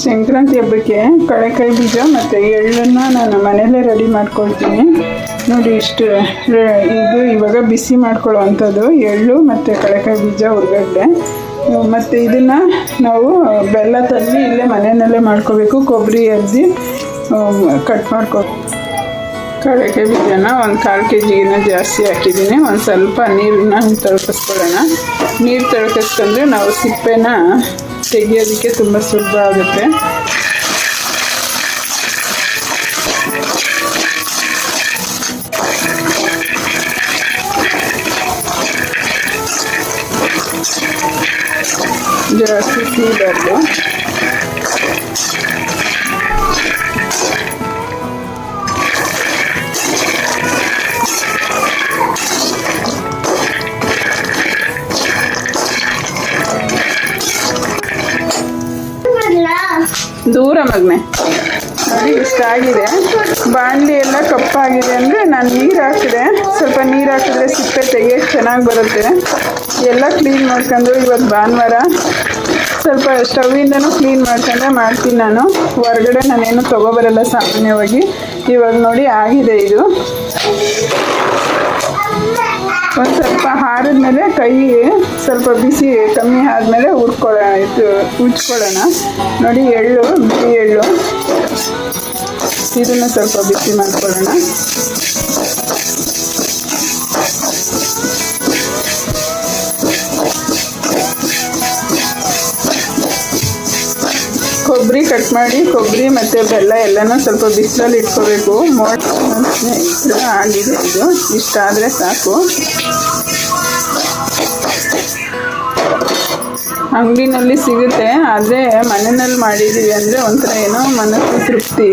ಸಂಕ್ರಾಂತಿ ಹಬ್ಬಕ್ಕೆ ಕಡಲೆಕಾಯಿ ಬೀಜ ಮತ್ತು ಎಳ್ಳನ್ನು ನಾನು ಮನೆಯಲ್ಲೇ ರೆಡಿ ಮಾಡ್ಕೊಳ್ತೀನಿ ನೋಡಿ. ಇಷ್ಟು ಇದು ಇವಾಗ ಬಿಸಿ ಮಾಡ್ಕೊಳ್ಳೋ ಅಂಥದ್ದು ಎಳ್ಳು ಮತ್ತು ಕಡಲೆಕಾಯಿ ಬೀಜ ಹುರ್ಗಡ್ಡೆ. ಮತ್ತು ಇದನ್ನು ನಾವು ಬೆಲ್ಲ ತಂದು ಇಲ್ಲೇ ಮನೆಯಲ್ಲೇ ಮಾಡ್ಕೋಬೇಕು. ಕೊಬ್ಬರಿ ಅರ್ದಿ ಕಟ್ ಮಾಡ್ಕೊ. ಕಡಲೆಕಾಯಿ ಬೀಜನ ಒಂದು 1/4 kg ಜಾಸ್ತಿ ಹಾಕಿದ್ದೀನಿ. ಒಂದು ಸ್ವಲ್ಪ ನೀರನ್ನ ತೊಳ್ಕಿಸ್ಕೊಳ್ಳೋಣ. ನೀರು ತೊಳ್ಕಿಸ್ಕೊಂಡ್ರೆ ನಾವು ಸಿಪ್ಪೆನ ತೆಗಿಯೋದಕ್ಕೆ ತುಂಬ ಸುಲಭ ಆಗುತ್ತೆ. ಜಾಸ್ತಿ ಸೀಬಾರ್ದು. ದೂರ ಮಗನೆ ನೋಡಿ ಇಷ್ಟಾಗಿದೆ. ಬಾಣಲಿ ಎಲ್ಲ ಕಪ್ಪಾಗಿದೆ ಅಂದರೆ ನಾನು ನೀರು ಹಾಕಿದೆ. ಸ್ವಲ್ಪ ನೀರು ಹಾಕಿದ್ರೆ ಸಿಪ್ಪೆ ತೆಗಿಯೋಕ್ಕೆ ಚೆನ್ನಾಗಿ ಬರುತ್ತೆ. ಎಲ್ಲ ಕ್ಲೀನ್ ಮಾಡ್ಕೊಂಡು ಇವತ್ತು ಭಾನುವಾರ ಸ್ವಲ್ಪ ಸ್ಟವ್ವಿಂದನೂ ಕ್ಲೀನ್ ಮಾಡ್ಕೊಂಡೆ ಮಾಡ್ತೀನಿ ನಾನು. ಹೊರಗಡೆ ನಾನೇನು ತೊಗೊಬರಲ್ಲ ಸಾಮಾನ್ಯವಾಗಿ. ಇವಾಗ ನೋಡಿ ಆಗಿದೆ ಇದು. ಒಂದು ಸ್ವಲ್ಪ ಆರಿದ್ಮೇಲೆ ಕೈ ಸ್ವಲ್ಪ ಬಿಸಿ ಕಮ್ಮಿ ಆದಮೇಲೆ ಉಜ್ಕೊಳ್ಳೋಣ. ನೋಡಿ ಎಳ್ಳು, ಬಿಸಿ ಎಳ್ಳು, ಇದನ್ನು ಸ್ವಲ್ಪ ಬಿಸಿ ಮಾಡ್ಕೊಳ್ಳೋಣ. ಕೊಬ್ಬರಿ ಕಟ್ ಮಾಡಿ, ಕೊಬ್ಬರಿ ಮತ್ತು ಬೆಲ್ಲ ಎಲ್ಲನೂ ಸ್ವಲ್ಪ ಬಿಸಿಲಲ್ಲಿ ಇಟ್ಕೋಬೇಕು. ಆಗಿದೆ ಇದು. ಇಷ್ಟಾದರೆ ಸಾಕು. ಅಂಗಡಿನಲ್ಲಿ ಸಿಗುತ್ತೆ, ಆದರೆ ಮನೆಯಲ್ಲಿ ಮಾಡಿದ್ದೀವಿ ಅಂದರೆ ಒಂಥರ ಏನೋ ಮನಸ್ಸು ತೃಪ್ತಿ.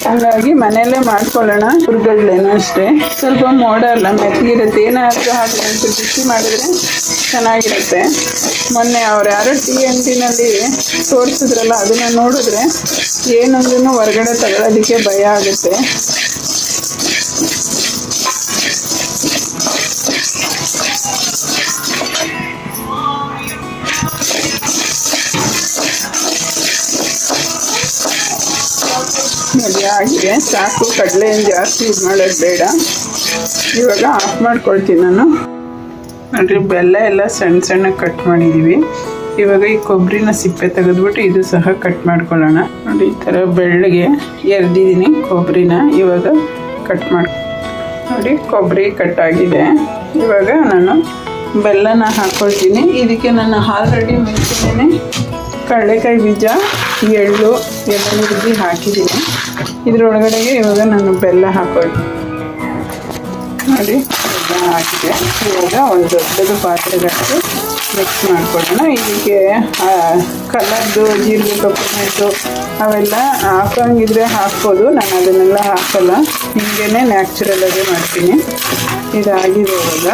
ಹಾಗಾಗಿ ಮನೆಯಲ್ಲೇ ಮಾಡ್ಕೊಳ್ಳೋಣ. ಹುರ್ಗಡ್ಲೇನೋ ಅಷ್ಟೇ. ಸ್ವಲ್ಪ ಮೋಡ ಅಲ್ಲ, ಮೆತ್ತಗಿರುತ್ತೆ. ಏನಾದರೂ ಹಾಕಿ ಒಂಚೂರು ಬಿಸಿ ಮಾಡಿದ್ರೆ ಚೆನ್ನಾಗಿರುತ್ತೆ. ಮೊನ್ನೆ ಅವ್ರು ಯಾರೋ ಟೀ ಅಂಗಡಿನಲ್ಲಿ ತೋರಿಸಿದ್ರಲ್ಲ, ಅದನ್ನು ನೋಡಿದ್ರೆ ಏನಂದ್ರೂ ಹೊರಗಡೆ ತಗೊಳ್ಳೋದಕ್ಕೆ ಭಯ ಆಗುತ್ತೆ. ನೋಡಿ ಆಗಿದೆ ಸಾಕು. ಕಡಲೆ ಏನು ಜಾಸ್ತಿ ಇದು ಮಾಡೋದು ಬೇಡ. ಇವಾಗ ಆಫ್ ಮಾಡ್ಕೊಳ್ತೀನಿ ನಾನು. ನೋಡಿರಿ ಬೆಲ್ಲ ಎಲ್ಲ ಸಣ್ಣ ಸಣ್ಣಗೆ ಕಟ್ ಮಾಡಿದ್ದೀವಿ. ಇವಾಗ ಈ ಕೊಬ್ಬರಿನ ಸಿಪ್ಪೆ ತೆಗೆದ್ಬಿಟ್ಟು ಇದು ಸಹ ಕಟ್ ಮಾಡ್ಕೊಳ್ಳೋಣ. ನೋಡಿ ಈ ಥರ ಬೆಳ್ಳಗೆ ಎರ್ದಿದ್ದೀನಿ ಕೊಬ್ಬರಿನ. ಇವಾಗ ಕಟ್ ಮಾಡಿ ನೋಡಿ ಕೊಬ್ಬರಿ ಕಟ್ಟಾಗಿದೆ. ಇವಾಗ ನಾನು ಬೆಲ್ಲನ ಹಾಕ್ಕೊಳ್ತೀನಿ. ಇದಕ್ಕೆ ನಾನು ಆಲ್ರೆಡಿ ಮುಂಚೆನೇ ಕಡಲೆಕಾಯಿ ಬೀಜ, ಎಳ್ಳು ಎಲ್ಲ ಹುರಿದು ಹಾಕಿದ್ದೀನಿ. ಇದರೊಳಗಡೆಗೆ ಇವಾಗ ನಾನು ಬೆಲ್ಲ ಹಾಕ್ಕೊಳ್ತೀನಿ. ನೋಡಿ ಬೆಲ್ಲ ಹಾಕಿದೆ. ಇವಾಗ ಒಂದು ದೊಡ್ಡದು ಪಾತ್ರೆಗಾಕಿ ಮಿಕ್ಸ್ ಮಾಡ್ಕೊಳ್ಳೋಣ. ಇದಕ್ಕೆ ಕಲ್ಲರ್ದು ಜೀರಿಗೆ, ಕಪ್ಪು ಅವೆಲ್ಲ ಹಾಕೋಂಗಿದ್ರೆ ಹಾಕ್ಬೋದು. ನಾನು ಅದನ್ನೆಲ್ಲ ಹಾಕಲ್ಲ, ಹಿಂಗೇ ನ್ಯಾಚುರಲಾಗಿ ಮಾಡ್ತೀನಿ. ಇದಾಗಿದೆ ಇವಾಗ.